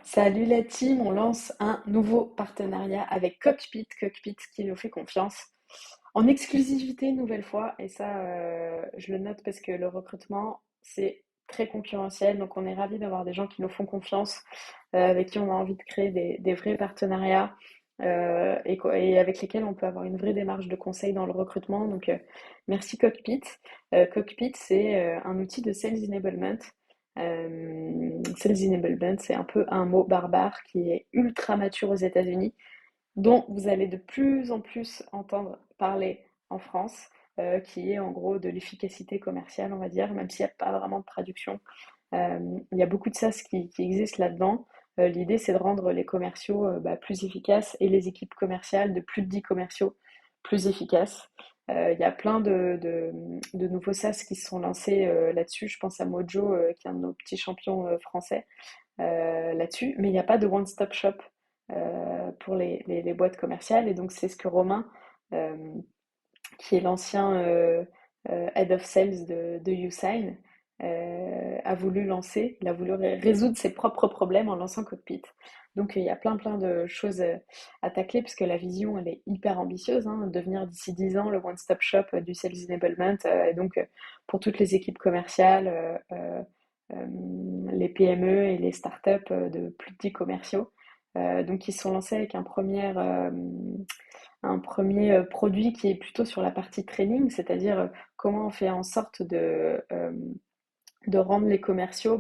Salut la team, on lance un nouveau partenariat avec Cockpit, Cockpit qui nous fait confiance en exclusivité une nouvelle fois. Et ça, je le note parce que le recrutement, c'est très concurrentiel. Donc on est ravis d'avoir des gens qui nous font confiance, avec qui on a envie de créer des vrais partenariats et avec lesquels on peut avoir une vraie démarche de conseil dans le recrutement. Donc merci Cockpit. Cockpit, c'est un outil de sales enablement. Sales enablement, c'est un peu un mot barbare qui est ultra mature aux États-Unis, dont vous allez de plus en plus entendre parler en France, qui est en gros de l'efficacité commerciale, on va dire, même s'il n'y a pas vraiment de traduction. Il y a beaucoup de SaaS qui existent là-dedans. L'idée, c'est de rendre les commerciaux plus efficaces et les équipes commerciales de plus de 10 commerciaux plus efficaces. Il y a plein de nouveaux SaaS qui se sont lancés là-dessus. Je pense à Mojo, qui est un de nos petits champions français là-dessus. Mais il n'y a pas de one-stop shop pour les boîtes commerciales. Et donc, c'est ce que Romain, euh, qui est l'ancien Head of Sales de YouSign, a voulu lancer. Il a voulu résoudre ses propres problèmes en lançant Cockpit. Donc il y a plein de choses à tacler puisque la vision elle est hyper ambitieuse, hein, devenir d'ici 10 ans le one-stop shop du sales enablement et donc pour toutes les équipes commerciales, les PME et les startups de plus petits commerciaux. Donc ils se sont lancés avec un premier produit qui est plutôt sur la partie training, c'est-à-dire comment on fait en sorte de rendre les commerciaux,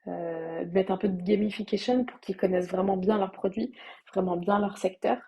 de mettre un peu de gamification pour qu'ils connaissent vraiment bien leurs produits, vraiment bien leur secteur.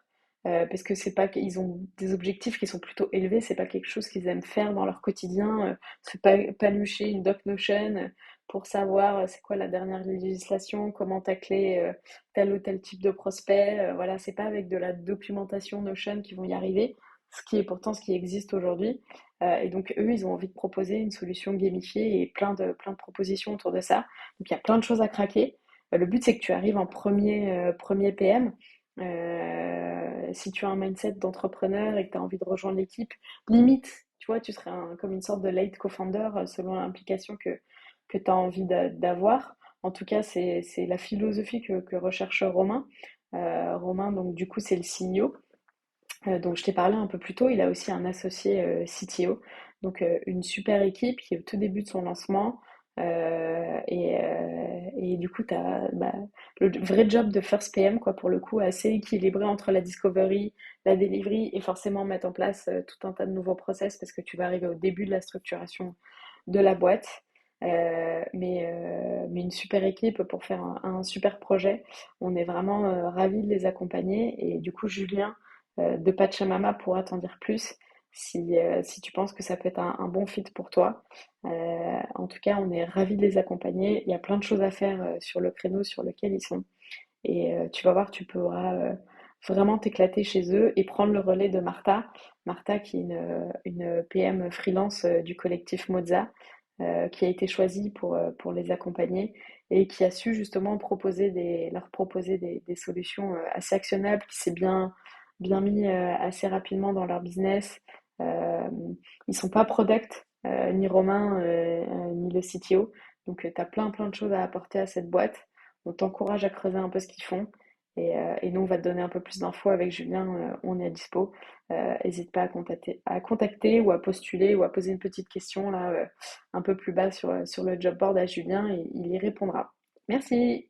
Parce que c'est pas qu'ils ont des objectifs qui sont plutôt élevés, c'est pas quelque chose qu'ils aiment faire dans leur quotidien, se palucher une doc Notion pour savoir c'est quoi la dernière législation, comment tacler tel ou tel type de prospect. Voilà, c'est pas avec de la documentation Notion qu'ils vont y arriver, ce qui est pourtant ce qui existe aujourd'hui. Et donc, eux, ils ont envie de proposer une solution gamifiée et plein de propositions autour de ça. Donc, il y a plein de choses à craquer. Le but, c'est que tu arrives en premier PM. Si tu as un mindset d'entrepreneur et que tu as envie de rejoindre l'équipe, limite, tu vois, tu serais comme une sorte de late co-founder selon l'implication que tu as envie d'avoir. En tout cas, c'est la philosophie que recherche Romain. Romain, donc, du coup, c'est le CEO. Donc je t'ai parlé un peu plus tôt, il a aussi un associé CTO, donc une super équipe qui est au tout début de son lancement. Et du coup, tu as le vrai job de First PM, quoi, pour le coup, assez équilibré entre la discovery, la delivery et forcément mettre en place tout un tas de nouveaux process parce que tu vas arriver au début de la structuration de la boîte. Mais une super équipe pour faire un super projet. On est vraiment ravis de les accompagner. Et du coup, Julien de Pachamama pourra t'en dire plus si tu penses que ça peut être un bon fit pour toi. En tout cas, on est ravis de les accompagner. Il y a plein de choses à faire sur le créneau sur lequel ils sont. Et tu vas voir, tu pourras vraiment t'éclater chez eux et prendre le relais de Martha. Martha, qui est une PM freelance du collectif Moza, qui a été choisie pour les accompagner et qui a su justement leur proposer des solutions assez actionnables, qui s'est bien mis assez rapidement dans leur business. Euh, Ils sont pas product, ni Romain, ni le CTO. Donc, tu as plein de choses à apporter à cette boîte. On t'encourage à creuser un peu ce qu'ils font. Et nous, on va te donner un peu plus d'infos avec Julien. On est à dispo. N'hésite pas à contacter ou à postuler ou à poser une petite question là, un peu plus bas sur le job board à Julien et il y répondra. Merci.